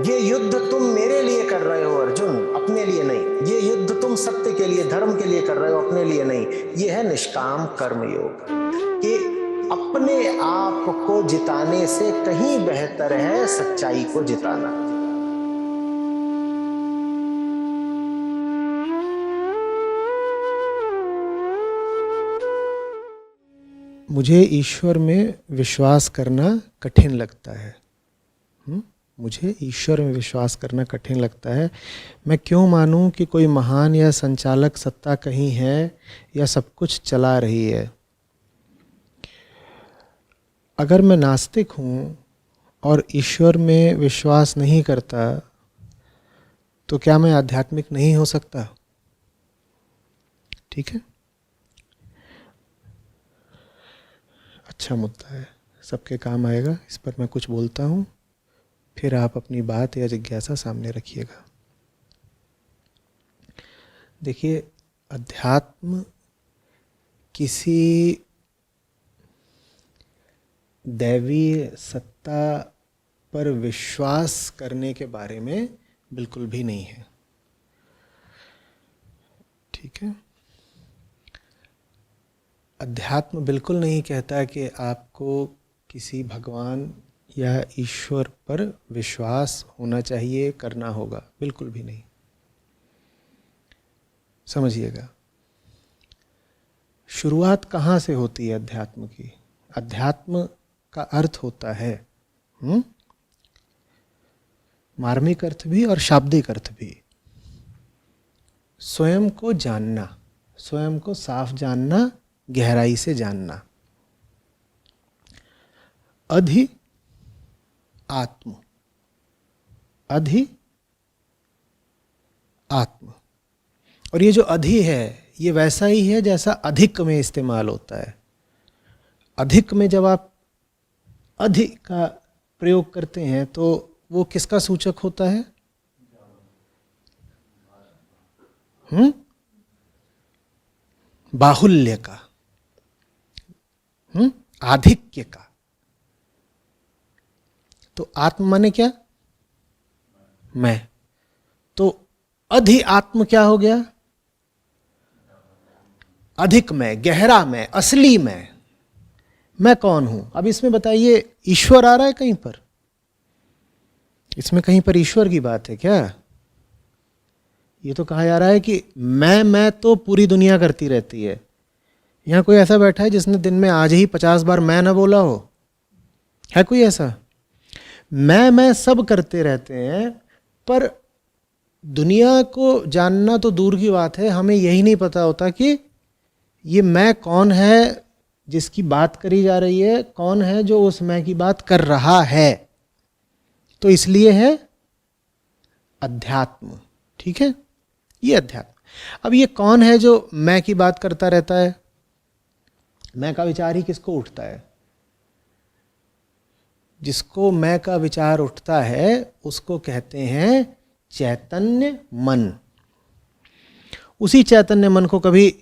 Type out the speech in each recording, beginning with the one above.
ये युद्ध तुम मेरे लिए कर रहे हो अर्जुन, अपने लिए नहीं। ये युद्ध तुम सत्य के लिए, धर्म के लिए कर रहे हो, अपने लिए नहीं। ये है निष्काम कर्म योग, कि अपने आप को जिताने से कहीं बेहतर है सच्चाई को जिताना। मुझे ईश्वर में विश्वास करना कठिन लगता है। मुझे ईश्वर में विश्वास करना कठिन लगता है। मैं क्यों मानूं कि कोई महान या संचालक सत्ता कहीं है या सब कुछ चला रही है? अगर मैं नास्तिक हूँ और ईश्वर में विश्वास नहीं करता तो क्या मैं आध्यात्मिक नहीं हो सकता? ठीक है, अच्छा मुद्दा है, सबके काम आएगा। इस पर मैं कुछ बोलता हूँ, फिर आप अपनी बात या जिज्ञासा सामने रखिएगा। देखिए, अध्यात्म किसी दैवी सत्ता पर विश्वास करने के बारे में बिल्कुल भी नहीं है। ठीक है, अध्यात्म बिल्कुल नहीं कहता कि आपको किसी भगवान या ईश्वर पर विश्वास होना चाहिए, करना होगा, बिल्कुल भी नहीं। समझिएगा, शुरुआत कहाँ से होती है अध्यात्म की? अध्यात्म का अर्थ होता है मार्मिक अर्थ भी और शाब्दिक अर्थ भी, स्वयं को जानना, स्वयं को साफ जानना, गहराई से जानना। अधि आत्म, अधि आत्म। और ये जो अधि है ये वैसा ही है जैसा अधिक में इस्तेमाल होता है। अधिक में जब आप अधि का प्रयोग करते हैं तो वो किसका सूचक होता है? बाहुल्य का, आधिक्य का। तो आत्म माने क्या? मैं। तो अधि आत्म क्या हो गया? अधिक मैं, गहरा मैं, असली मैं कौन हूं? अब इसमें बताइए, ईश्वर आ रहा है कहीं पर? इसमें कहीं पर ईश्वर की बात है क्या? ये तो कहा जा रहा है कि मैं तो पूरी दुनिया करती रहती है। यहां कोई ऐसा बैठा है जिसने दिन में आज ही 50 बार मैं ना बोला हो? है कोई ऐसा? मैं सब करते रहते हैं, पर दुनिया को जानना तो दूर की बात है, हमें यही नहीं पता होता कि ये मैं कौन है जिसकी बात करी जा रही है, कौन है जो उस मैं की बात कर रहा है। तो इसलिए है अध्यात्म। ठीक है, ये अध्यात्म। अब ये कौन है जो मैं की बात करता रहता है? मैं का विचार ही किसको उठता है? जिसको मैं का विचार उठता है उसको कहते हैं चैतन्य मन। उसी चैतन्य मन को कभी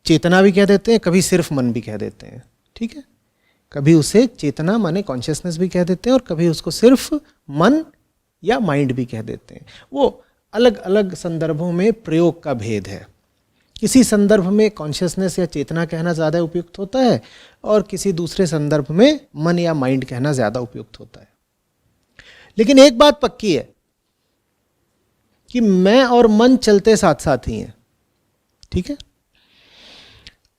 चेतना भी कह देते हैं, कभी सिर्फ मन भी कह देते हैं। ठीक है, कभी उसे चेतना माने कॉन्शियसनेस भी कह देते हैं और कभी उसको सिर्फ मन या माइंड भी कह देते हैं। वो अलग अलग संदर्भों में प्रयोग का भेद है। किसी संदर्भ में कॉन्शियसनेस या चेतना कहना ज़्यादा उपयुक्त होता है और किसी दूसरे संदर्भ में मन या माइंड कहना ज़्यादा उपयुक्त होता है। लेकिन एक बात पक्की है कि मैं और मन चलते साथ साथ ही हैं। ठीक है,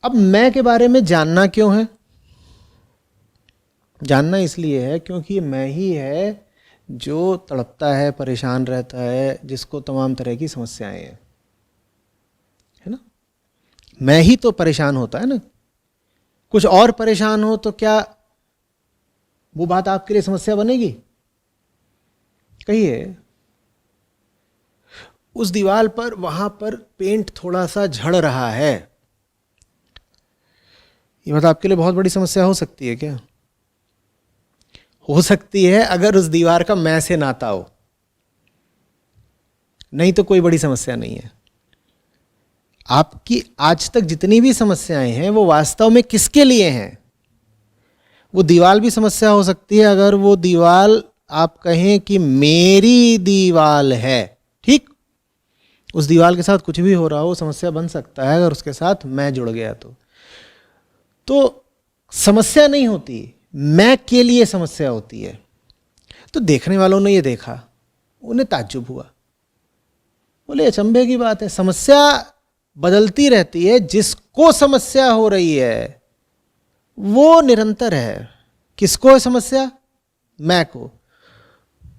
अब मैं के बारे में जानना क्यों है? जानना इसलिए है क्योंकि मैं ही है जो तड़पता है, परेशान रहता है, जिसको तमाम तरह की समस्याएं हैं, है ना? मैं ही तो परेशान होता है ना। कुछ और परेशान हो तो क्या वो बात आपके लिए समस्या बनेगी? कहिए, उस दीवार पर वहां पर पेंट थोड़ा सा झड़ रहा है, ये बात आपके लिए बहुत बड़ी समस्या हो सकती है क्या? हो सकती है अगर उस दीवार का मैं से नाता हो, नहीं तो कोई बड़ी समस्या नहीं है। आपकी आज तक जितनी भी समस्याएं हैं वो वास्तव में किसके लिए हैं? वो दीवार भी समस्या हो सकती है अगर वो दीवार आप कहें कि मेरी दीवाल है, ठीक, उस दीवाल के साथ कुछ भी हो रहा हो समस्या बन सकता है अगर उसके साथ मैं जुड़ गया तो समस्या नहीं होती, मैं के लिए समस्या होती है। तो देखने वालों ने ये देखा, उन्हें ताज्जुब हुआ, बोले अचंभे की बात है, समस्या बदलती रहती है, जिसको समस्या हो रही है वो निरंतर है। किसको है समस्या? मैं को।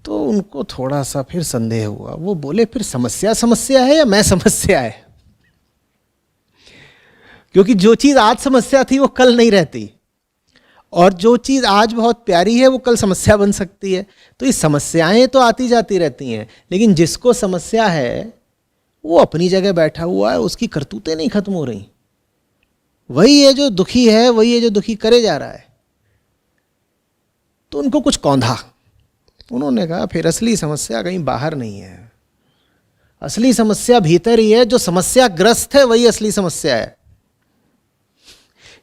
तो उनको थोड़ा सा फिर संदेह हुआ, वो बोले फिर समस्या समस्या है या मैं समस्या है? क्योंकि जो चीज आज समस्या थी वो कल नहीं रहती, और जो चीज आज बहुत प्यारी है वो कल समस्या बन सकती है। तो ये समस्याएं तो आती जाती रहती हैं, लेकिन जिसको समस्या है वो अपनी जगह बैठा हुआ है, उसकी करतूतें नहीं खत्म हो रही। वही है जो दुखी है, वही है जो दुखी करे जा रहा है। तो उनको कुछ कौंधा, उन्होंने कहा फिर असली समस्या कहीं बाहर नहीं है, असली समस्या भीतर ही है। जो समस्या ग्रस्त है वही असली समस्या है।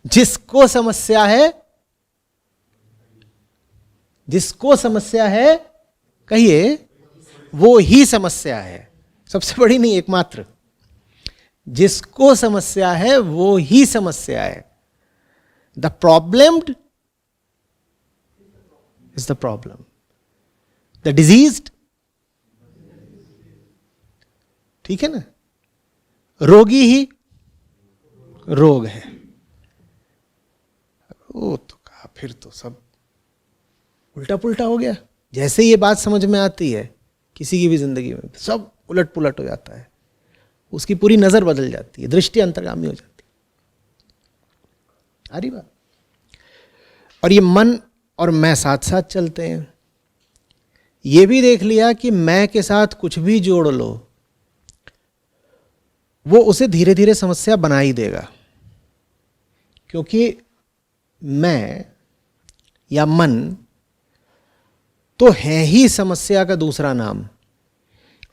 जिसको समस्या है, जिसको समस्या है कहिए, वो ही समस्या है। सबसे बड़ी नहीं, एकमात्र। जिसको समस्या है वो ही समस्या है। The problemed is the problem, the diseased, ठीक है ना, रोगी ही रोग है। ओ तो कहा फिर तो सब उल्टा पुल्टा हो गया। जैसे ये बात समझ में आती है किसी की भी जिंदगी में, सब उलट पुलट हो जाता है, उसकी पूरी नजर बदल जाती है, दृष्टि अंतर्गामी हो जाती है। आ रही बात? और ये मन और मैं साथ साथ चलते हैं। ये भी देख लिया कि मैं के साथ कुछ भी जोड़ लो वो उसे धीरे धीरे समस्या बना ही देगा, क्योंकि मैं या मन तो है ही समस्या का दूसरा नाम।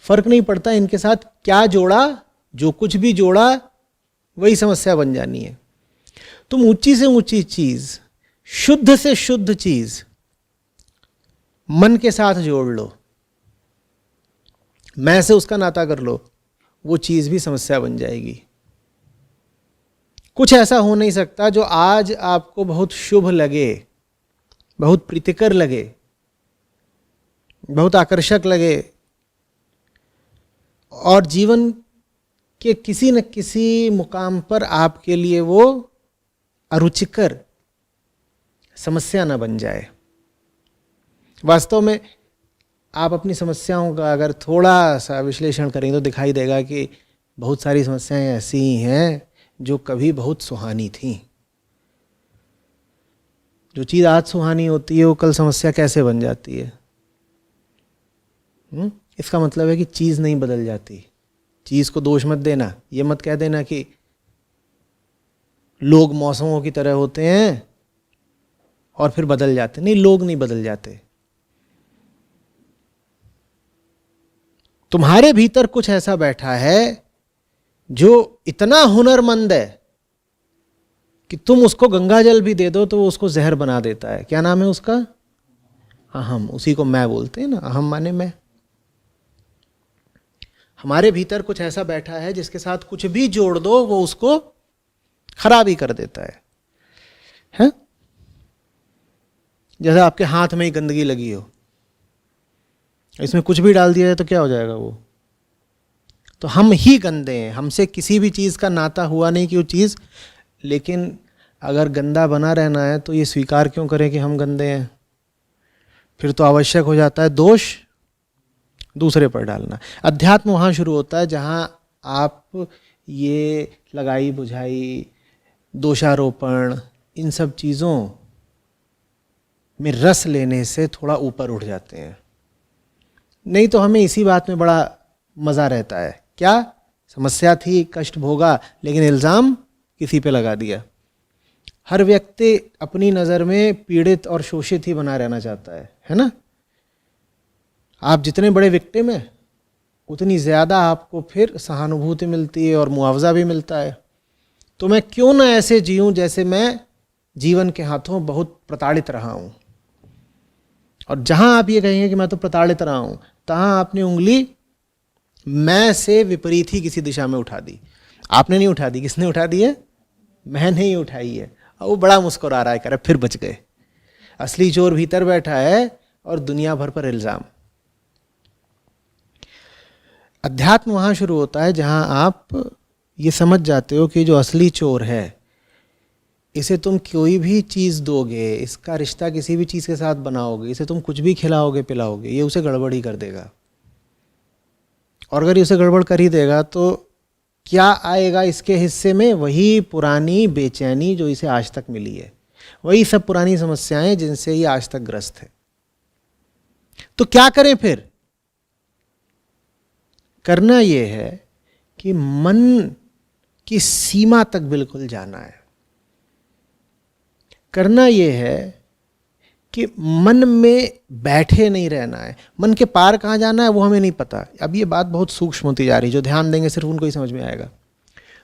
फर्क नहीं पड़ता इनके साथ क्या जोड़ा, जो कुछ भी जोड़ा वही समस्या बन जानी है। तुम ऊंची से ऊंची चीज, शुद्ध से शुद्ध चीज मन के साथ जोड़ लो, मैं से उसका नाता कर लो, वो चीज भी समस्या बन जाएगी। कुछ ऐसा हो नहीं सकता जो आज आपको बहुत शुभ लगे, बहुत प्रीतिकर लगे, बहुत आकर्षक लगे, और जीवन के किसी न किसी मुकाम पर आपके लिए वो अरुचिकर समस्या न बन जाए। वास्तव में आप अपनी समस्याओं का अगर थोड़ा सा विश्लेषण करें तो दिखाई देगा कि बहुत सारी समस्याएं ऐसी हैं जो कभी बहुत सुहानी थीं। जो चीज़ आज सुहानी होती है वो कल समस्या कैसे बन जाती है? इसका मतलब है कि चीज़ नहीं बदल जाती। चीज़ को दोष मत देना, ये मत कह देना कि लोग मौसमों की तरह होते हैं और फिर बदल जाते। नहीं, लोग नहीं बदल जाते। तुम्हारे भीतर कुछ ऐसा बैठा है जो इतना हुनरमंद है कि तुम उसको गंगा जल भी दे दो तो वो उसको जहर बना देता है। क्या नाम है उसका? अहम। उसी को मैं बोलते हैं ना, अहम माने मैं। हमारे भीतर कुछ ऐसा बैठा है जिसके साथ कुछ भी जोड़ दो वो उसको खराब ही कर देता है? जैसे आपके हाथ में ही गंदगी लगी हो, इसमें कुछ भी डाल दिया है तो क्या हो जाएगा वो? तो हम ही गंदे हैं, हमसे किसी भी चीज़ का नाता हुआ नहीं कि वो चीज़। लेकिन अगर गंदा बना रहना है तो ये स्वीकार क्यों करें कि हम गंदे हैं? फिर तो आवश्यक हो जाता है दोष दूसरे पर डालना। अध्यात्म वहाँ शुरू होता है जहाँ आप ये लगाई बुझाई, दोषारोपण, इन सब चीज़ों में रस लेने से थोड़ा ऊपर उठ जाते हैं। नहीं तो हमें इसी बात में बड़ा मज़ा रहता है। क्या समस्या थी, कष्ट भोगा, लेकिन इल्ज़ाम किसी पे लगा दिया। हर व्यक्ति अपनी नज़र में पीड़ित और शोषित ही बना रहना चाहता है ना? आप जितने बड़े विक्टिम हैं उतनी ज़्यादा आपको फिर सहानुभूति मिलती है और मुआवजा भी मिलता है। तो मैं क्यों ना ऐसे जीऊँ जैसे मैं जीवन के हाथों बहुत प्रताड़ित रहा हूँ। और जहां आप ये कहेंगे कि मैं तो प्रताड़ित रहा हूं, तहां आपने उंगली मैं से विपरीत ही किसी दिशा में उठा दी। आपने नहीं उठा दी, किसने उठा दी है? मैंने ही उठाई है। और वो बड़ा मुस्कुरा रहा है, कह रहा फिर बच गए। असली चोर भीतर बैठा है और दुनिया भर पर इल्जाम। अध्यात्म वहां शुरू होता है जहां आप ये समझ जाते हो कि जो असली चोर है, इसे तुम कोई भी चीज दोगे, इसका रिश्ता किसी भी चीज के साथ बनाओगे, इसे तुम कुछ भी खिलाओगे पिलाओगे, ये उसे गड़बड़ ही कर देगा। और अगर ये उसे गड़बड़ कर ही देगा तो क्या आएगा इसके हिस्से में? वही पुरानी बेचैनी जो इसे आज तक मिली है, वही सब पुरानी समस्याएं जिनसे ये आज तक ग्रस्त है। तो क्या करें फिर? करना यह है कि मन की सीमा तक बिल्कुल जाना है। करना यह है कि मन में बैठे नहीं रहना है। मन के पार कहाँ जाना है वो हमें नहीं पता। अब ये बात बहुत सूक्ष्म होती जा रही है, जो ध्यान देंगे सिर्फ उनको ही समझ में आएगा।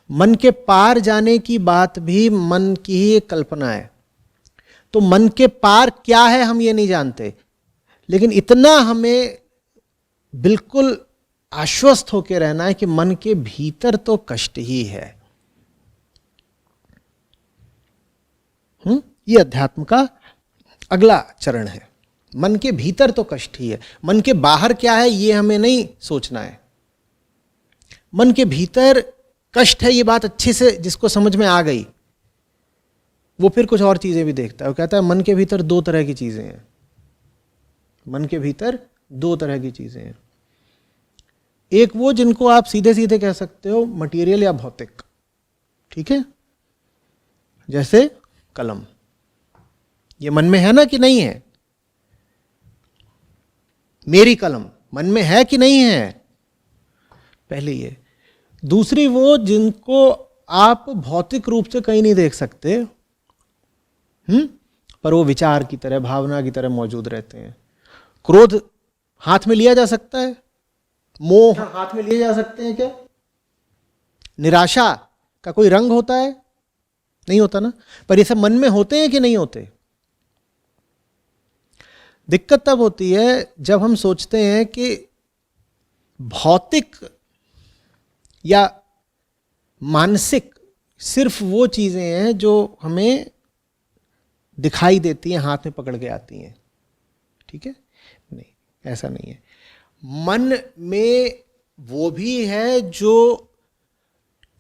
मन के पार जाने की बात भी मन की ही एक कल्पना है। तो मन के पार क्या है हम ये नहीं जानते, लेकिन इतना हमें बिल्कुल आश्वस्त होकर रहना है कि मन के भीतर तो कष्ट ही है। ये अध्यात्म का अगला चरण है। मन के भीतर तो कष्ट ही है, मन के बाहर क्या है ये हमें नहीं सोचना है। मन के भीतर कष्ट है, ये बात अच्छे से जिसको समझ में आ गई, वो फिर कुछ और चीजें भी देखता है। वो कहता है मन के भीतर दो तरह की चीजें हैं। मन के भीतर दो तरह की चीजें हैं। एक वो जिनको आप सीधे सीधे कह सकते हो मटेरियल या भौतिक, ठीक है? जैसे कलम, ये मन में है ना कि नहीं है? मेरी कलम मन में है कि नहीं है? पहले ये। दूसरी वो जिनको आप भौतिक रूप से कहीं नहीं देख सकते, पर वो विचार की तरह, भावना की तरह मौजूद रहते हैं। क्रोध हाथ में लिया जा सकता है? मोह हाथ में लिए जा सकते हैं क्या? निराशा का कोई रंग होता है? नहीं होता ना। पर ये सब मन में होते हैं कि नहीं होते? दिक्कत तब होती है जब हम सोचते हैं कि भौतिक या मानसिक सिर्फ वो चीजें हैं जो हमें दिखाई देती हैं, हाथ में पकड़ के आती हैं, ठीक है? नहीं, ऐसा नहीं है। मन में वो भी है जो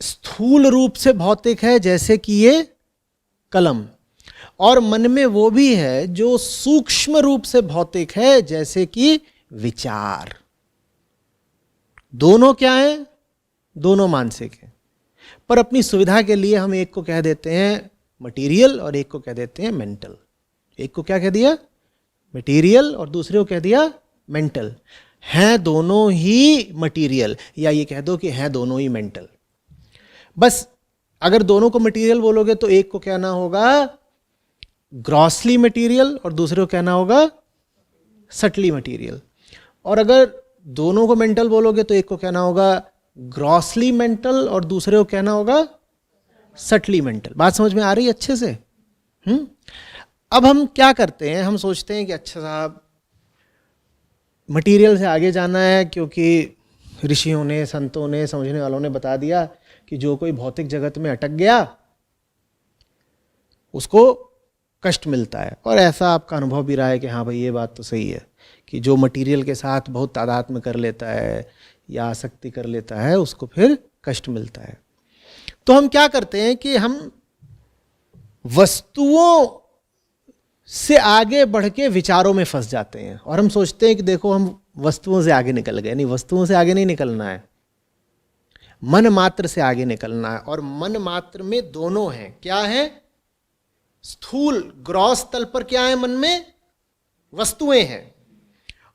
स्थूल रूप से भौतिक है, जैसे कि ये कलम, और मन में वो भी है जो सूक्ष्म रूप से भौतिक है, जैसे कि विचार। दोनों क्या है? दोनों मानसिक है। पर अपनी सुविधा के लिए हम एक को कह देते हैं मटेरियल और एक को कह देते हैं मेंटल। एक को क्या कह दिया? मटेरियल, और दूसरे को कह दिया मेंटल। हैं दोनों ही मटेरियल, या ये कह दो कि हैं दोनों ही मेंटल। बस अगर दोनों को मटेरियल बोलोगे तो एक को कहना होगा ग्रॉसली मटेरियल और दूसरे को कहना होगा सटली मटेरियल। और अगर दोनों को मेंटल बोलोगे तो एक को कहना होगा ग्रॉसली मेंटल और दूसरे को कहना होगा सटली मेंटल। बात समझ में आ रही है अच्छे से? अब हम क्या करते हैं, हम सोचते हैं कि अच्छा साहब मटेरियल से आगे जाना है, क्योंकि ऋषियों ने, संतों ने, समझने वालों ने बता दिया कि जो कोई भौतिक जगत में अटक गया उसको कष्ट मिलता है। और ऐसा आपका अनुभव भी रहा है कि हाँ भाई ये बात तो सही है कि जो मटेरियल के साथ बहुत तादाद में कर लेता है या आसक्ति कर लेता है उसको फिर कष्ट मिलता है। तो हम क्या करते हैं कि हम वस्तुओं से आगे बढ़ के विचारों में फंस जाते हैं और हम सोचते हैं कि देखो हम वस्तुओं से आगे निकल गए। नहीं, वस्तुओं से आगे नहीं निकलना है, मन मात्र से आगे निकलना है। और मन मात्र में दोनों हैं। क्या है? स्थूल ग्रॉस तल पर क्या है? मन में वस्तुएं हैं।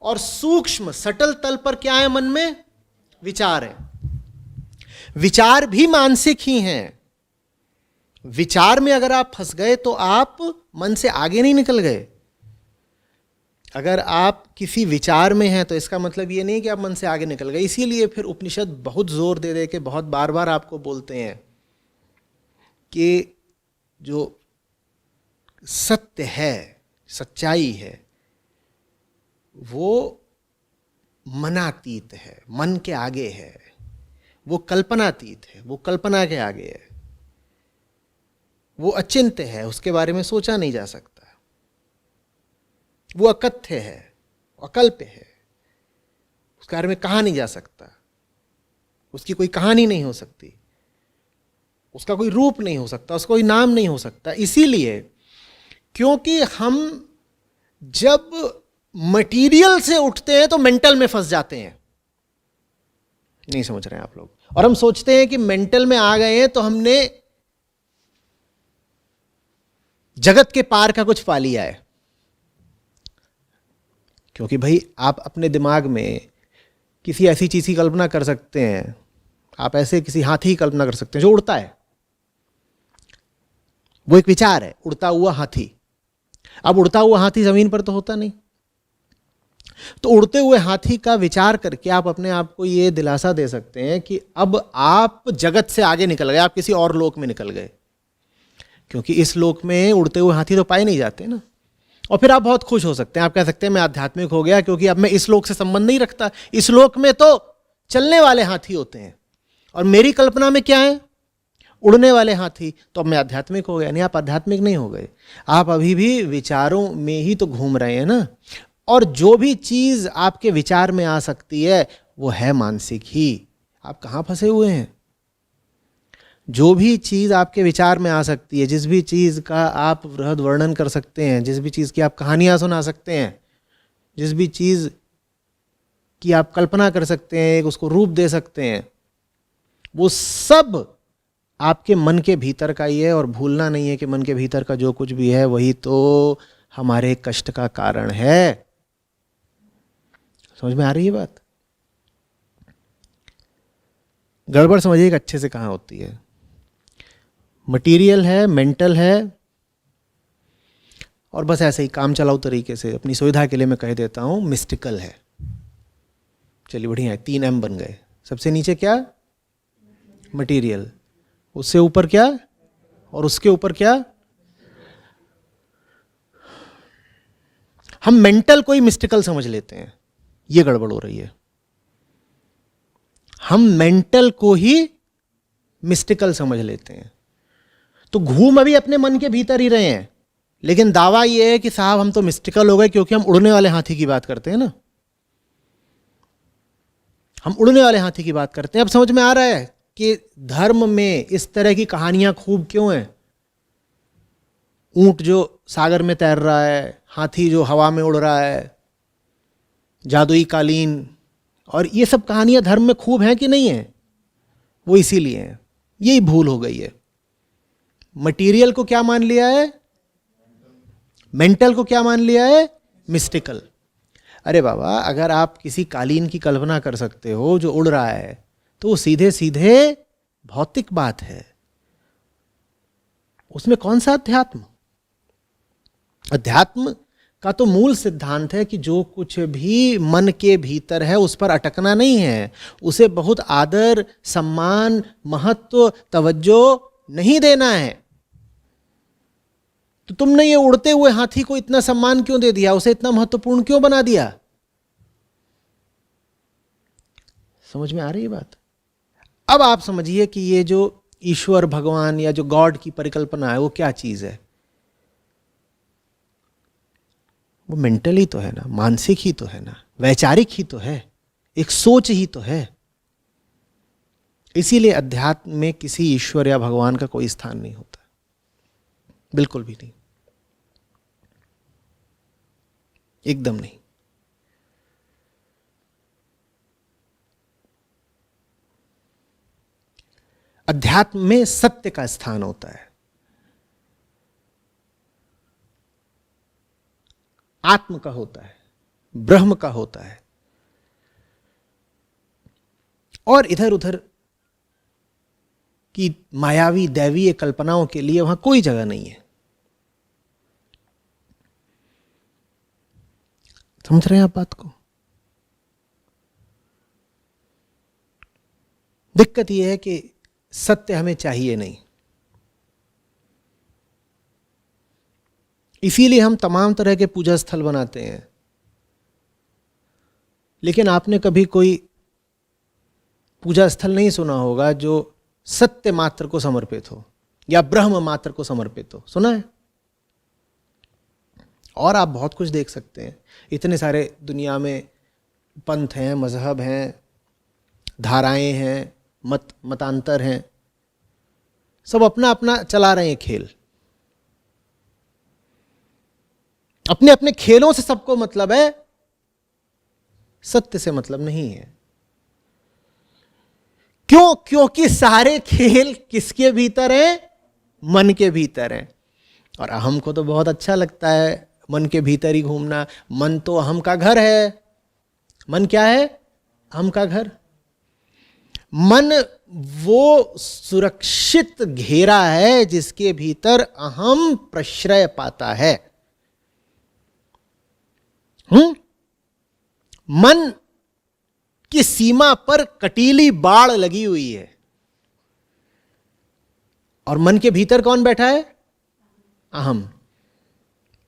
और सूक्ष्म सटल तल पर क्या है? मन में विचार है। विचार भी मानसिक ही हैं। विचार में अगर आप फंस गए तो आप मन से आगे नहीं निकल गए। अगर आप किसी विचार में हैं तो इसका मतलब ये नहीं कि आप मन से आगे निकल गए। इसीलिए फिर उपनिषद बहुत जोर दे दे के बहुत बार बार आपको बोलते हैं कि जो सत्य है, सच्चाई है, वो मनातीत है, मन के आगे है, वो कल्पनातीत है, वो कल्पना के आगे है, वो अचिंत्य है, उसके बारे में सोचा नहीं जा सकता, वो अकथ्य है, अकल्प्य है, उसके बारे में कहा नहीं जा सकता, उसकी कोई कहानी नहीं हो सकती, उसका कोई रूप नहीं हो सकता, उसका कोई नाम नहीं हो सकता। इसीलिए क्योंकि हम जब मटेरियल से उठते हैं तो मेंटल में फंस जाते हैं। नहीं समझ रहे हैं आप लोग? और हम सोचते हैं कि मेंटल में आ गए हैं तो हमने जगत के पार का कुछ पा लिया है। क्योंकि भाई आप अपने दिमाग में किसी ऐसी चीज की कल्पना कर सकते हैं, आप ऐसे किसी हाथी की कल्पना कर सकते हैं जो उड़ता है। वो एक विचार है, उड़ता हुआ हाथी। अब उड़ता हुआ हाथी जमीन पर तो होता नहीं, तो उड़ते हुए हाथी का विचार करके आप अपने आप को ये दिलासा दे सकते हैं कि अब आप जगत से आगे निकल गए, आप किसी और लोक में निकल गए। क्योंकि इस लोक में उड़ते हुए हाथी तो पाए नहीं जाते ना। और फिर आप बहुत खुश हो सकते हैं, आप कह सकते हैं मैं आध्यात्मिक हो गया, क्योंकि अब मैं इस लोक से संबंध नहीं रखता। इस लोक में तो चलने वाले हाथी होते हैं और मेरी कल्पना में क्या है? उड़ने वाले हाथी। तो अब मैं आध्यात्मिक हो गया। नहीं, आप आध्यात्मिक नहीं हो गए, आप अभी भी विचारों में ही तो घूम रहे हैं ना। और जो भी चीज आपके विचार में आ सकती है वो है मानसिक ही। आप कहाँ फंसे हुए हैं? जो भी चीज आपके विचार में आ सकती है, जिस भी चीज का आप बृहद वर्णन कर सकते हैं, जिस भी चीज की आप कहानियां सुना सकते हैं, जिस भी चीज की आप कल्पना कर सकते हैं, उसको रूप दे सकते हैं, वो सब आपके मन के भीतर का ही है। और भूलना नहीं है कि मन के भीतर का जो कुछ भी है वही तो हमारे कष्ट का कारण है। समझ में आ रही है बात? गड़बड़ समझिएगा अच्छे से कहाँ होती है। मटीरियल है, मेंटल है, और बस ऐसे ही काम चलाऊ तरीके से अपनी सुविधा के लिए मैं कह देता हूं मिस्टिकल है। चलिए बढ़िया है, 3 M बन गए। सबसे नीचे क्या? मटीरियल। उससे ऊपर क्या? और उसके ऊपर क्या? हम मेंटल को ही मिस्टिकल समझ लेते हैं, ये गड़बड़ हो रही है। हम मेंटल को ही मिस्टिकल समझ लेते हैं। तो घूम अभी अपने मन के भीतर ही रहे हैं, लेकिन दावा यह है कि साहब हम तो मिस्टिकल हो गए, क्योंकि हम उड़ने वाले हाथी की बात करते हैं ना। हम उड़ने वाले हाथी की बात करते हैं। अब समझ में आ रहा है कि धर्म में इस तरह की कहानियां खूब क्यों हैं। ऊंट जो सागर में तैर रहा है, हाथी जो हवा में उड़ रहा है, जादुई कालीन, और ये सब कहानियां धर्म में खूब हैं कि नहीं है? वो इसीलिए है। यही भूल हो गई है। मटीरियल को क्या मान लिया है? मेंटल को क्या मान लिया है? मिस्टिकल। अरे बाबा, अगर आप किसी कालीन की कल्पना कर सकते हो जो उड़ रहा है, तो वो सीधे सीधे भौतिक बात है। उसमें कौन सा अध्यात्म? अध्यात्म का तो मूल सिद्धांत है कि जो कुछ भी मन के भीतर है उस पर अटकना नहीं है, उसे बहुत आदर, सम्मान, महत्व, तवज्जो नहीं देना है। तो तुमने ये उड़ते हुए हाथी को इतना सम्मान क्यों दे दिया? उसे इतना महत्वपूर्ण क्यों बना दिया? समझ में आ रही है बात? अब आप समझिए कि ये जो ईश्वर, भगवान या जो गॉड की परिकल्पना है वो क्या चीज है? वो मेंटल ही तो है ना, मानसिक ही तो है ना, वैचारिक ही तो है, एक सोच ही तो है। इसीलिए अध्यात्म में किसी ईश्वर या भगवान का कोई स्थान नहीं होता, बिल्कुल भी नहीं, एकदम नहीं। अध्यात्म में सत्य का स्थान होता है, आत्म का होता है, ब्रह्म का होता है। और इधर उधर की मायावी दैवीय कल्पनाओं के लिए वहां कोई जगह नहीं है। समझ रहे हैं आप बात को? दिक्कत यह है कि सत्य हमें चाहिए नहीं, इसीलिए हम तमाम तरह के पूजा स्थल बनाते हैं। लेकिन आपने कभी कोई पूजा स्थल नहीं सुना होगा जो सत्य मात्र को समर्पित हो या ब्रह्म मात्र को समर्पित हो, सुना है? और आप बहुत कुछ देख सकते हैं, इतने सारे दुनिया में पंथ हैं, मजहब हैं, धाराएं हैं, मतांतर हैं, सब अपना अपना चला रहे हैं खेल। अपने अपने खेलों से सबको मतलब है, सत्य से मतलब नहीं है। क्यों? क्योंकि सारे खेल किसके भीतर हैं? मन के भीतर हैं। और अहम को तो बहुत अच्छा लगता है मन के भीतर ही घूमना। मन तो अहम का घर है। मन क्या है? अहम का घर। मन वो सुरक्षित घेरा है जिसके भीतर अहम प्रश्रय पाता है। मन की सीमा पर कटीली बाड़ लगी हुई है, और मन के भीतर कौन बैठा है? अहम।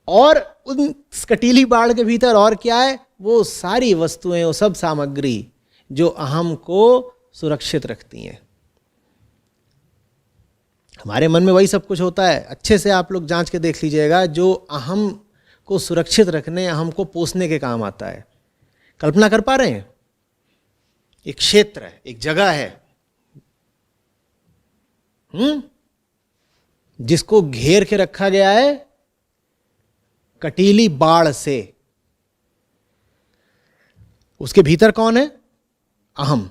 और उस कटीली बाड़ के भीतर और क्या है? वो सारी वस्तुएं, वो सब सामग्री जो अहम को सुरक्षित रखती हैं। हमारे मन में वही सब कुछ होता है। अच्छे से आप लोग जांच के देख लीजिएगा, जो अहम को सुरक्षित रखने, अहम को पोसने के काम आता है। कल्पना कर पा रहे हैं? एक क्षेत्र है, एक जगह है, जिसको घेर के रखा गया है कटीली बाड़ से। उसके भीतर कौन है? अहम।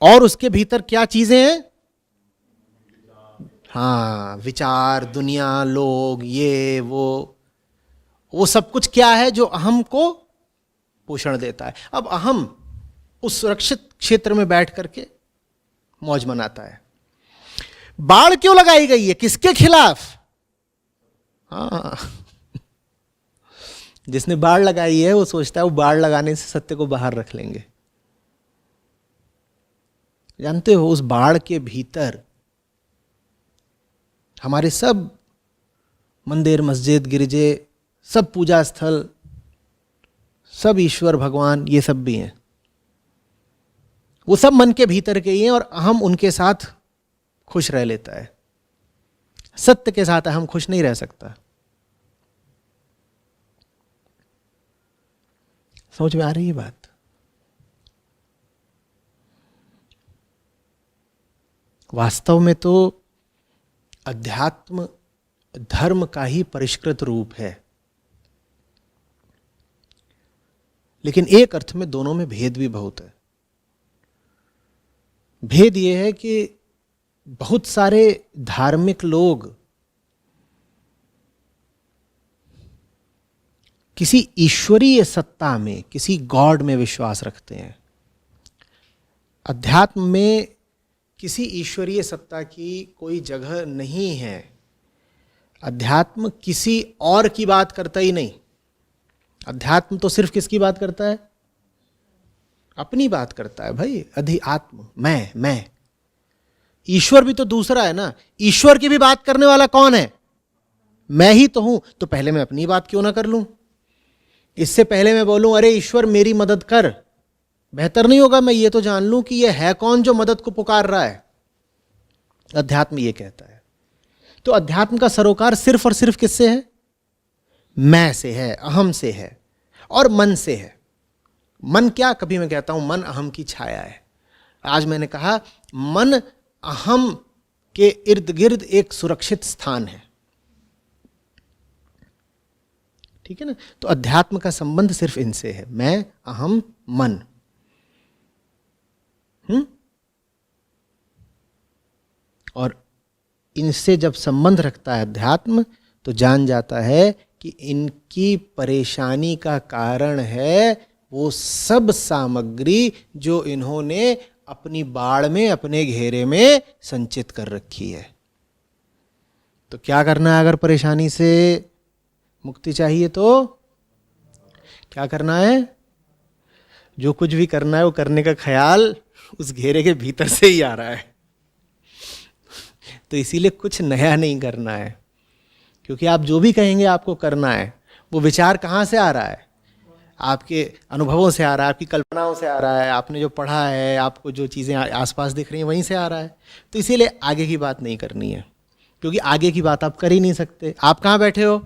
और उसके भीतर क्या चीजें हैं? हाँ, विचार, दुनिया, लोग, ये वो सब कुछ क्या है जो अहम को पोषण देता है। अब अहम उस सुरक्षित क्षेत्र में बैठ करके मौज मनाता है। बाड़ क्यों लगाई गई है? किसके खिलाफ? हाँ, जिसने बाड़ लगाई है वो सोचता है वो बाड़ लगाने से सत्य को बाहर रख लेंगे। जानते हो, उस बाड़ के भीतर हमारे सब मंदिर, मस्जिद, गिरजे, सब पूजा स्थल, सब ईश्वर भगवान, ये सब भी हैं। वो सब मन के भीतर के ही हैं, और अहम उनके साथ खुश रह लेता है। सत्य के साथ अहम खुश नहीं रह सकता। समझ में आ रही है बात? वास्तव में तो अध्यात्म धर्म का ही परिष्कृत रूप है, लेकिन एक अर्थ में दोनों में भेद भी बहुत है। भेद यह है कि बहुत सारे धार्मिक लोग किसी ईश्वरीय सत्ता में, किसी गॉड में विश्वास रखते हैं। अध्यात्म में किसी ईश्वरीय सत्ता की कोई जगह नहीं है। अध्यात्म किसी और की बात करता ही नहीं। अध्यात्म तो सिर्फ किसकी बात करता है? अपनी बात करता है भाई। अधिआत्म, मैं। ईश्वर भी तो दूसरा है ना। ईश्वर की भी बात करने वाला कौन है? मैं ही तो हूं। तो पहले मैं अपनी बात क्यों ना कर लूं? इससे पहले मैं बोलूं अरे ईश्वर मेरी मदद कर, बेहतर नहीं होगा मैं ये तो जान लूं कि ये है कौन जो मदद को पुकार रहा है? अध्यात्म ये कहता है। तो अध्यात्म का सरोकार सिर्फ और सिर्फ किससे है? मैं से है, अहम से है और मन से है। मन क्या? कभी मैं कहता हूं मन अहम की छाया है। आज मैंने कहा मन अहम के इर्द गिर्द एक सुरक्षित स्थान है। ठीक है ना? तो अध्यात्म का संबंध सिर्फ इनसे है, मैं, अहम, मन। और इनसे जब संबंध रखता है अध्यात्म, तो जान जाता है कि इनकी परेशानी का कारण है वो सब सामग्री जो इन्होंने अपनी बाड़ में, अपने घेरे में संचित कर रखी है। तो क्या करना है? अगर परेशानी से मुक्ति चाहिए तो क्या करना है? जो कुछ भी करना है वो करने का ख्याल उस घेरे के भीतर से ही आ रहा है। तो इसीलिए कुछ नया नहीं करना है, क्योंकि आप जो भी कहेंगे आपको करना है, वो विचार कहाँ से आ रहा है? आपके अनुभवों से आ रहा है, आपकी कल्पनाओं से आ रहा है, आपने जो पढ़ा है, आपको जो चीज़ें आसपास दिख रही हैं वहीं से आ रहा है। तो इसीलिए आगे की बात नहीं करनी है, क्योंकि आगे की बात आप कर ही नहीं सकते। आप कहाँ बैठे हो?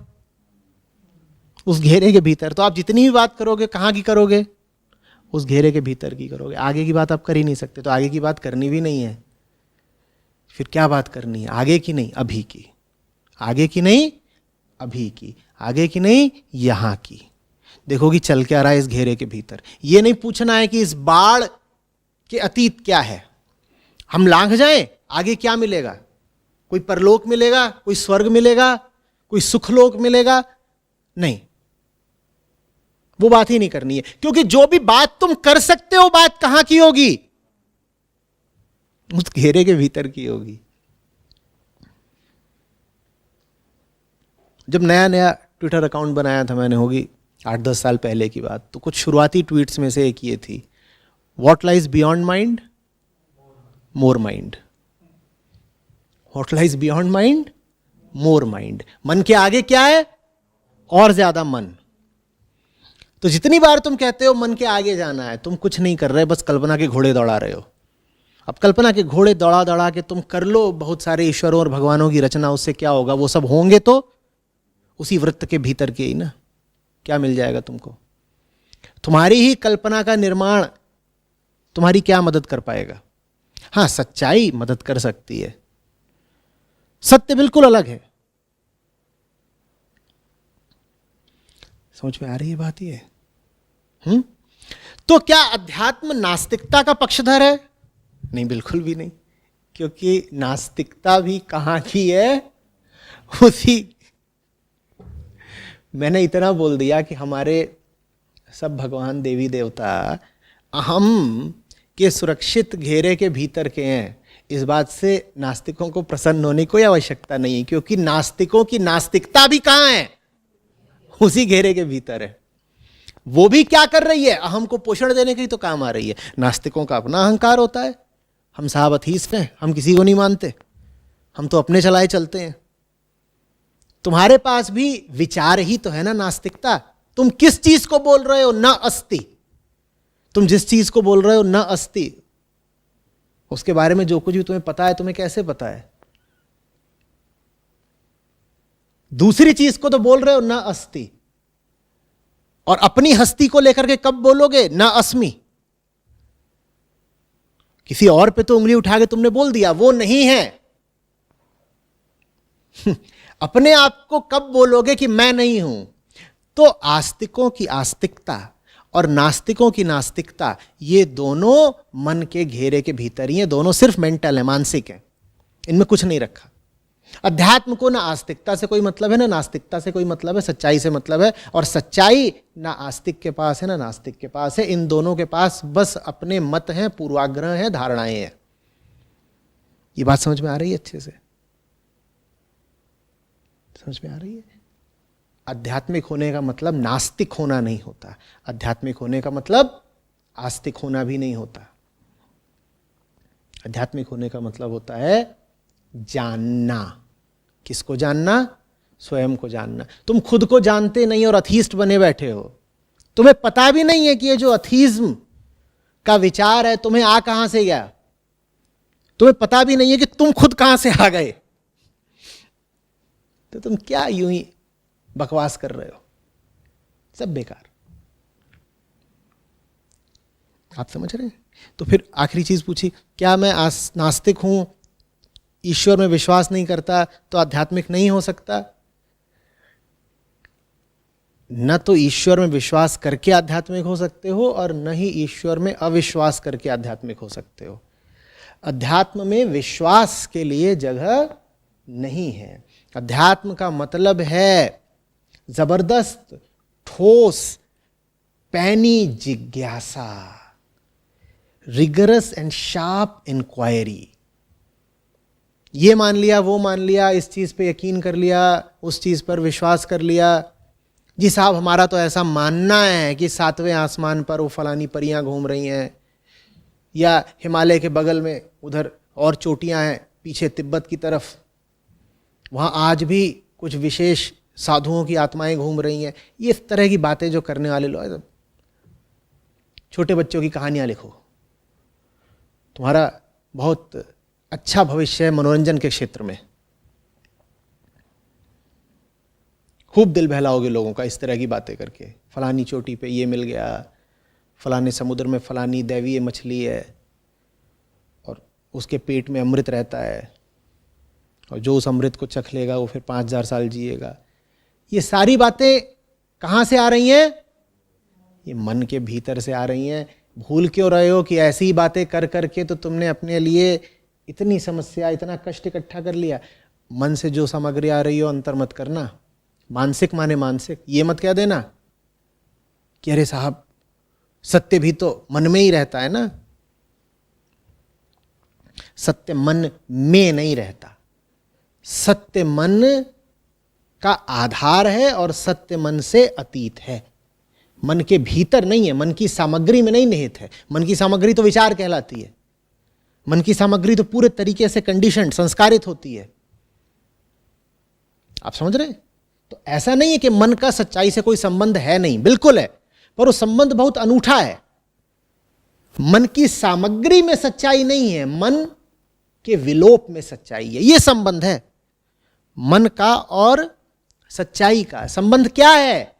उस घेरे के भीतर। तो आप जितनी भी बात करोगे कहाँ की करोगे? उस घेरे के भीतर की करोगे। आगे की बात आप कर ही नहीं सकते, तो आगे की बात करनी भी नहीं है। फिर क्या बात करनी है? आगे की नहीं, अभी की। आगे की नहीं, अभी की। आगे की नहीं, यहां की। देखो कि चल क्या रहा है इस घेरे के भीतर। ये नहीं पूछना है कि इस बाढ़ के अतीत क्या है। हम लांघ जाएं, आगे क्या मिलेगा? कोई परलोक मिलेगा, कोई स्वर्ग मिलेगा, कोई सुखलोक मिलेगा? नहीं, वो बात ही नहीं करनी है। क्योंकि जो भी बात तुम कर सकते हो, बात कहां की होगी? उस घेरे के भीतर की होगी। जब नया नया ट्विटर अकाउंट बनाया था मैंने, होगी 8-10 साल पहले की बात, तो कुछ शुरुआती ट्वीट्स में से एक ये थी, what lies beyond mind, more mind. What lies beyond mind, more mind. मन के आगे क्या है? और ज्यादा मन। तो जितनी बार तुम कहते हो मन के आगे जाना है, तुम कुछ नहीं कर रहे, बस कल्पना के घोड़े दौड़ा रहे हो। अब कल्पना के घोड़े दौड़ा दौड़ा के तुम कर लो बहुत सारे ईश्वरों और भगवानों की रचना, उससे क्या होगा? वो सब होंगे तो उसी वृत्त के भीतर के ही ना। क्या मिल जाएगा तुमको? तुम्हारी ही कल्पना का निर्माण तुम्हारी क्या मदद कर पाएगा? हां, सच्चाई मदद कर सकती है, सत्य बिल्कुल अलग है। समझ में आ रही है बात? ये तो क्या अध्यात्म नास्तिकता का पक्षधर है? नहीं, बिल्कुल भी नहीं। क्योंकि नास्तिकता भी कहां की है? उसी, मैंने इतना बोल दिया कि हमारे सब भगवान देवी देवता अहम के सुरक्षित घेरे के भीतर के हैं। इस बात से नास्तिकों को प्रसन्न होने की कोई आवश्यकता नहीं है, क्योंकि नास्तिकों की नास्तिकता भी कहां है? उसी घेरे के भीतर है। वो भी क्या कर रही है? अहम को पोषण देने के ही तो काम आ रही है। नास्तिकों का अपना अहंकार होता है, हम साहब अथीस्ट हैं, हम किसी को नहीं मानते, हम तो अपने चलाए चलते हैं। तुम्हारे पास भी विचार ही तो है ना नास्तिकता। तुम किस चीज को बोल रहे हो? न अस्ति। तुम जिस चीज को बोल रहे हो न अस्ति, उसके बारे में जो कुछ भी तुम्हें पता है, तुम्हें कैसे पता है? दूसरी चीज को तो बोल रहे हो न अस्ति, और अपनी हस्ती को लेकर के कब बोलोगे? न अस्मि। किसी और पे तो उंगली उठा के तुमने बोल दिया वो नहीं है। अपने आप को कब बोलोगे कि मैं नहीं हूं? तो आस्तिकों की आस्तिकता और नास्तिकों की नास्तिकता, ये दोनों मन के घेरे के भीतर ही है। दोनों सिर्फ मेंटल है, मानसिक है, इनमें कुछ नहीं रखा। अध्यात्म को ना आस्तिकता से कोई मतलब है, ना नास्तिकता से कोई मतलब है, सच्चाई से मतलब है। और सच्चाई ना आस्तिक के पास है ना नास्तिक के पास है। इन दोनों के पास बस अपने मत हैं, पूर्वाग्रह हैं, धारणाएं हैं। ये बात समझ में आ रही है? अच्छे से समझ में आ रही है? आध्यात्मिक होने का मतलब नास्तिक होना नहीं होता। आध्यात्मिक होने का मतलब आस्तिक होना भी नहीं होता। आध्यात्मिक होने का मतलब होता है जानना। किसको जानना? स्वयं को जानना। तुम खुद को जानते नहीं और अथीस्ट बने बैठे हो। तुम्हें पता भी नहीं है कि ये जो अथीज्म का विचार है तुम्हें आ कहां से गया। तुम्हें पता भी नहीं है कि तुम खुद कहां से आ गए। तो तुम क्या यूं ही बकवास कर रहे हो? सब बेकार। आप समझ रहे हैं? तो फिर आखिरी चीज पूछी, क्या मैं नास्तिक हूं, ईश्वर में विश्वास नहीं करता, तो आध्यात्मिक नहीं हो सकता? न तो ईश्वर में विश्वास करके आध्यात्मिक हो सकते हो और न ही ईश्वर में अविश्वास करके आध्यात्मिक हो सकते हो। अध्यात्म में विश्वास के लिए जगह नहीं है। अध्यात्म का मतलब है जबरदस्त, ठोस, पैनी जिज्ञासा, रिगरस एंड शार्प इंक्वायरी। ये मान लिया, वो मान लिया, इस चीज पे यकीन कर लिया, उस चीज पर विश्वास कर लिया। जी साहब, हमारा तो ऐसा मानना है कि 7वें आसमान पर वो फलानी परियां घूम रही हैं, या हिमालय के बगल में उधर और चोटियां हैं पीछे तिब्बत की तरफ, वहाँ आज भी कुछ विशेष साधुओं की आत्माएं घूम रही हैं। ये इस तरह की बातें जो करने वाले लोग, छोटे बच्चों की कहानियां लिखो, तुम्हारा बहुत अच्छा भविष्य है मनोरंजन के क्षेत्र में। खूब दिल बहलाओगे लोगों का इस तरह की बातें करके, फलानी चोटी पे ये मिल गया, फलाने समुद्र में फलानी दैवीय मछली है और उसके पेट में अमृत रहता है और जो उस अमृत को चख लेगा वो फिर 5000 साल जिएगा। ये सारी बातें कहाँ से आ रही हैं? ये मन के भीतर से आ रही हैं। भूल क्यों रहे हो कि ऐसी बातें कर करके तो तुमने अपने लिए इतनी समस्या, इतना कष्ट इकट्ठा कर लिया। मन से जो सामग्री आ रही हो अंतर मत करना। मानसिक माने मानसिक, ये मत कह देना कि अरे साहब सत्य भी तो मन में ही रहता है ना। सत्य मन में नहीं रहता, सत्य मन का आधार है और सत्य मन से अतीत है। मन के भीतर नहीं है, मन की सामग्री में नहीं निहित है। मन की सामग्री तो विचार कहलाती है, मन की सामग्री तो पूरे तरीके से कंडीशन, संस्कारित होती है। आप समझ रहे हैं? तो ऐसा नहीं है कि मन का सच्चाई से कोई संबंध है नहीं, बिल्कुल है, पर वो संबंध बहुत अनूठा है। मन की सामग्री में सच्चाई नहीं है, मन के विलोप में सच्चाई है। यह संबंध है मन का और सच्चाई का। संबंध क्या है?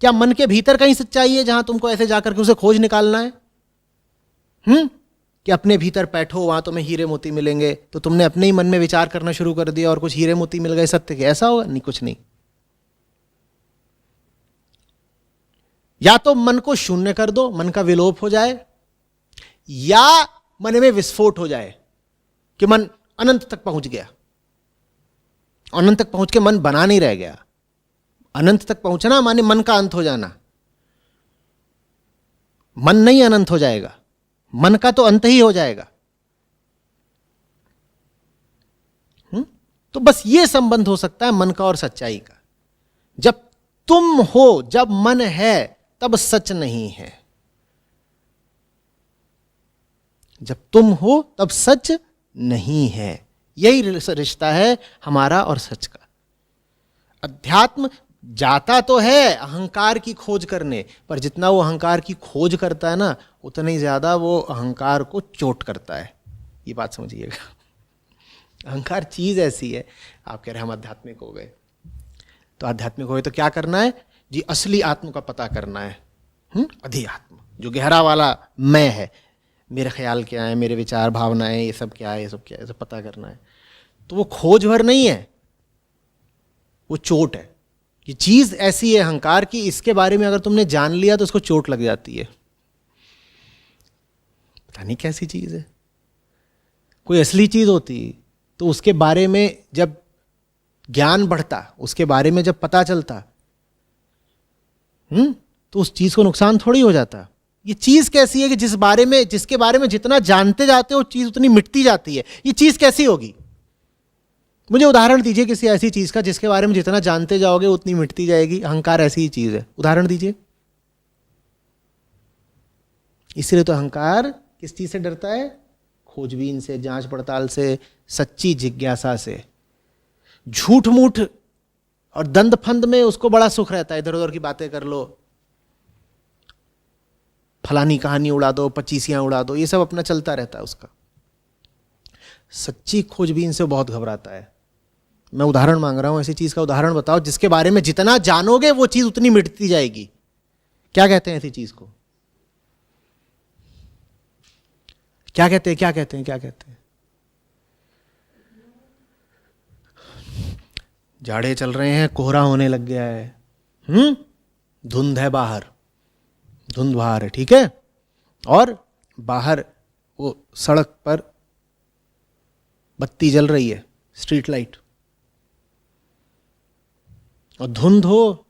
क्या मन के भीतर कहीं सच्चाई है जहां तुमको ऐसे जाकर के उसे खोज निकालना है? कि अपने भीतर बैठो वहां तुम्हें हीरे मोती मिलेंगे, तो तुमने अपने ही मन में विचार करना शुरू कर दिया और कुछ हीरे मोती मिल गए सत्य के, ऐसा होगा? नहीं, कुछ नहीं। या तो मन को शून्य कर दो, मन का विलोप हो जाए, या मन में विस्फोट हो जाए कि मन अनंत तक पहुंच गया। अनंत तक पहुंच के मन बना नहीं रह गया। अनंत तक पहुंचना माने मन का अंत हो जाना। मन नहीं अनंत हो जाएगा, मन का तो अंत ही हो जाएगा। तो बस ये संबंध हो सकता है मन का और सच्चाई का। जब तुम हो, जब मन है, तब सच नहीं है। जब तुम हो तब सच नहीं है। यही रिश्ता है हमारा और सच का। अध्यात्म जाता तो है अहंकार की खोज करने, पर जितना वो अहंकार की खोज करता है ना, उतना ही ज्यादा वो अहंकार को चोट करता है। ये बात समझिएगा। अहंकार चीज ऐसी है। आप कह रहे हम आध्यात्मिक हो गए, तो आध्यात्मिक हो गए तो क्या करना है जी? असली आत्म का पता करना है। अधिआत्म जो गहरा वाला मैं है, मेरे ख्याल क्या है, मेरे विचार भावनाएं, ये सब क्या है, ये सब क्या है, ये सब पता करना है। तो वो खोज भर नहीं है, वो चोट है। ये चीज ऐसी है अहंकार की, इसके बारे में अगर तुमने जान लिया तो उसको चोट लग जाती है। पता नहीं कैसी चीज है। कोई असली चीज होती तो उसके बारे में जब ज्ञान बढ़ता, उसके बारे में जब पता चलता, तो उस चीज को नुकसान थोड़ी हो जाता। ये चीज कैसी है कि जिसके बारे में जितना जानते जाते हो चीज उतनी मिटती जाती है। ये चीज कैसी होगी? मुझे उदाहरण दीजिए किसी ऐसी चीज का जिसके बारे में जितना जानते जाओगे उतनी मिटती जाएगी। अहंकार ऐसी ही चीज है। उदाहरण दीजिए। इसलिए तो अहंकार किस चीज से डरता है? खोजबीन से, जांच पड़ताल से, सच्ची जिज्ञासा से। झूठ मूठ और दंड फंद में उसको बड़ा सुख रहता है। इधर उधर की बातें कर लो, फलानी कहानी उड़ा दो, पचीसियां उड़ा दो, ये सब अपना चलता रहता है उसका। सच्ची खोजबीन से बहुत घबराता है। मैं उदाहरण मांग रहा हूं, ऐसी चीज का उदाहरण बताओ जिसके बारे में जितना जानोगे वो चीज उतनी मिटती जाएगी। क्या कहते हैं ऐसी चीज को? क्या कहते हैं? क्या कहते हैं? क्या कहते हैं? जाड़े चल रहे हैं, कोहरा होने लग गया है, धुंध है बाहर, धुंध बाहर है, ठीक है, और बाहर वो सड़क पर बत्ती जल रही है, स्ट्रीट लाइट, और धुंध हो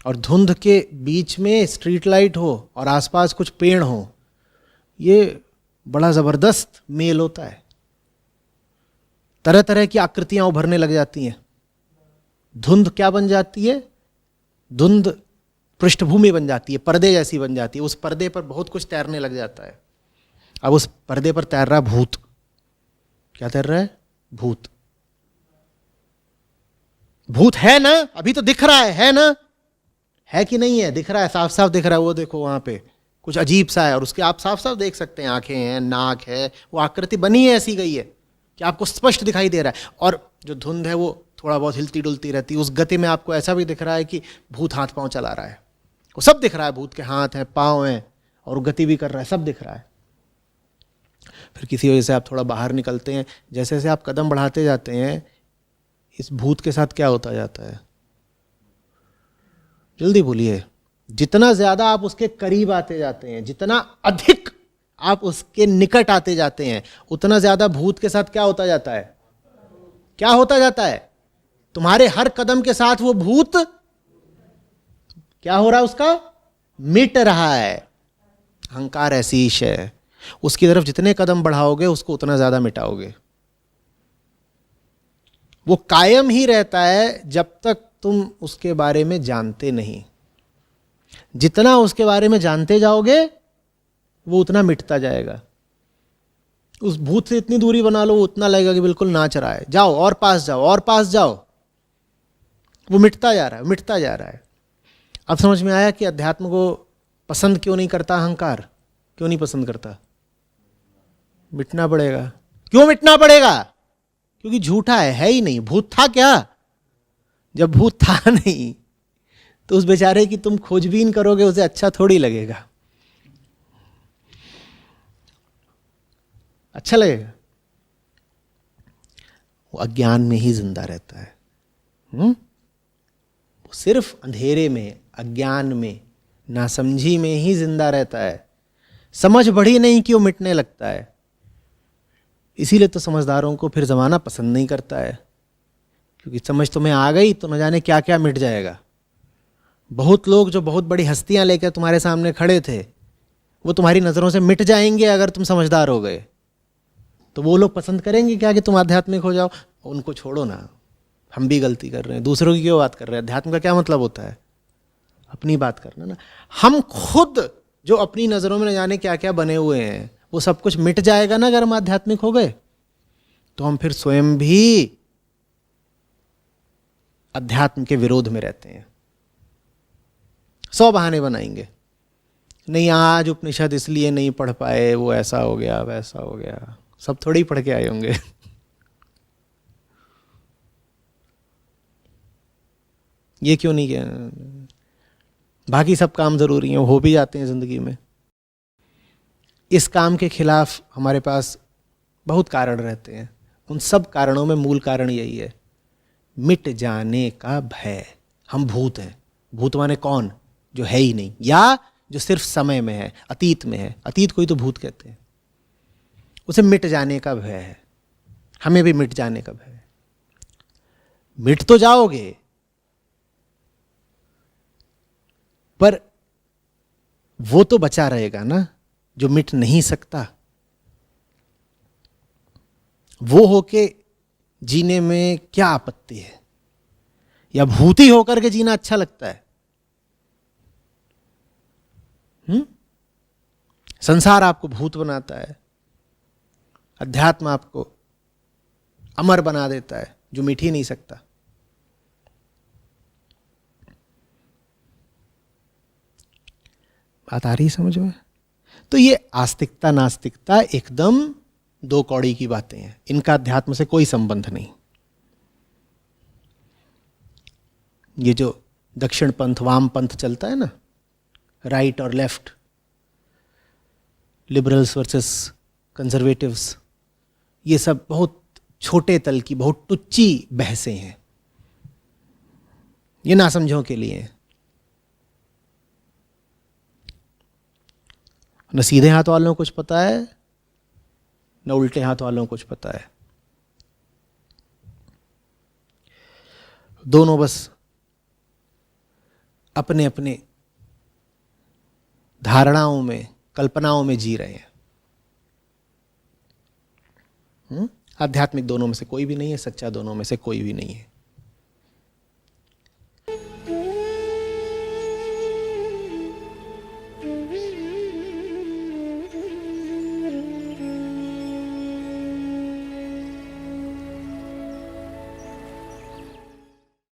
और धुंध के बीच में स्ट्रीट लाइट हो और आसपास कुछ पेड़ हो। ये बड़ा जबरदस्त मेल होता है। तरह तरह की आकृतियां उभरने लग जाती हैं। धुंध क्या बन जाती है? धुंध पृष्ठभूमि बन जाती है, पर्दे जैसी बन जाती है। उस पर्दे पर बहुत कुछ तैरने लग जाता है। अब उस पर्दे पर तैर रहा भूत। क्या तैर रहा है? भूत। भूत है ना? अभी तो दिख रहा है ना? है कि नहीं है? दिख रहा है, साफ साफ दिख रहा है। वो देखो वहां पे कुछ अजीब सा है, और उसके आप साफ साफ देख सकते हैं, आंखें हैं, नाक है, वो आकृति बनी है, ऐसी गई है कि आपको स्पष्ट दिखाई दे रहा है। और जो धुंध है वो थोड़ा बहुत हिलती डुलती रहती है। उस गति में आपको ऐसा भी दिख रहा है कि भूत हाथ पांव चला रहा है, वो सब दिख रहा है, भूत के हाथ हैं, पांव हैं, और गति भी कर रहा है, सब दिख रहा है। फिर किसी वजह से आप थोड़ा बाहर निकलते हैं, जैसे जैसे आप कदम बढ़ाते जाते हैं, इस भूत के साथ क्या होता जाता है? जल्दी बोलिए। जितना ज्यादा आप उसके करीब आते जाते हैं, जितना अधिक आप उसके निकट आते जाते हैं, उतना ज्यादा भूत के साथ क्या होता जाता है? क्या होता जाता है? तुम्हारे हर कदम के साथ वो भूत क्या हो रहा है? उसका मिट रहा है। अहंकार ऐसी है, उसकी तरफ जितने कदम बढ़ाओगे उसको उतना ज्यादा मिटाओगे। वो कायम ही रहता है जब तक तुम उसके बारे में जानते नहीं। जितना उसके बारे में जानते जाओगे वो उतना मिटता जाएगा। उस भूत से इतनी दूरी बना लो, वो उतना लगेगा कि बिल्कुल नाच रहा है, जाओ और पास जाओ और पास जाओ, वो मिटता जा रहा है, मिटता जा रहा है। अब समझ में आया कि अध्यात्म को पसंद क्यों नहीं करता अहंकार? क्यों नहीं पसंद करता? मिटना पड़ेगा। क्यों मिटना पड़ेगा? क्योंकि झूठा है ही नहीं। भूत था क्या? जब भूत था नहीं तो उस बेचारे की तुम खोजबीन करोगे, उसे अच्छा थोड़ी लगेगा, अच्छा लगेगा। वो अज्ञान में ही जिंदा रहता है। वो सिर्फ अंधेरे में, अज्ञान में, नासमझी में ही जिंदा रहता है। समझ बढ़ी नहीं कि वो मिटने लगता है। इसीलिए तो समझदारों को फिर जमाना पसंद नहीं करता है, क्योंकि समझ तुम्हें आ गई तो न जाने क्या क्या मिट जाएगा। बहुत लोग जो बहुत बड़ी हस्तियां लेकर तुम्हारे सामने खड़े थे, वो तुम्हारी नजरों से मिट जाएंगे अगर तुम समझदार हो गए। तो वो लोग पसंद करेंगे क्या कि तुम आध्यात्मिक हो जाओ? उनको छोड़ो ना, हम भी गलती कर रहे हैं, दूसरों की क्यों बात कर रहे हैं? अध्यात्म का क्या मतलब होता है? अपनी बात करना ना। हम खुद जो अपनी नजरों में न जाने क्या क्या बने हुए हैं, वो सब कुछ मिट जाएगा ना अगर हम आध्यात्मिक हो गए। तो हम फिर स्वयं भी अध्यात्म के विरोध में रहते हैं। 100 बहाने बनाएंगे, नहीं आज उपनिषद इसलिए नहीं पढ़ पाए, वो ऐसा हो गया वैसा हो गया। सब थोड़ी पढ़ के आए होंगे। ये क्यों नहीं किया? बाकी सब काम जरूरी हैं, हो भी जाते हैं जिंदगी में। इस काम के खिलाफ हमारे पास बहुत कारण रहते हैं। उन सब कारणों में मूल कारण यही है, मिट जाने का भय। हम भूत हैं। भूत माने कौन? जो है ही नहीं, या जो सिर्फ समय में है, अतीत में है। अतीत को ही तो भूत कहते हैं। उसे मिट जाने का भय है। हमें भी मिट जाने का भय है। मिट तो जाओगे, पर वो तो बचा रहेगा ना जो मिट नहीं सकता। वो होके जीने में क्या आपत्ति है? या भूती होकर के जीना अच्छा लगता है? संसार आपको भूत बनाता है, अध्यात्म आपको अमर बना देता है जो मिट ही नहीं सकता। बात आ रही समझ में? तो ये आस्तिकता नास्तिकता एकदम 2 कौड़ी की बातें हैं। इनका अध्यात्म से कोई संबंध नहीं। ये जो दक्षिण पंथ वाम पंथ चलता है ना, राइट और लेफ्ट, लिबरल्स वर्सेस कंजर्वेटिव्स, ये सब बहुत छोटे तल की, बहुत टुच्ची बहसें हैं। ये नासमझों के लिए हैं। न सीधे हाथ वालों को कुछ पता है, न उल्टे हाथ वालों को कुछ पता है। दोनों बस अपने अपने धारणाओं में, कल्पनाओं में जी रहे हैं। आध्यात्मिक दोनों में से कोई भी नहीं है, सच्चा दोनों में से कोई भी नहीं है।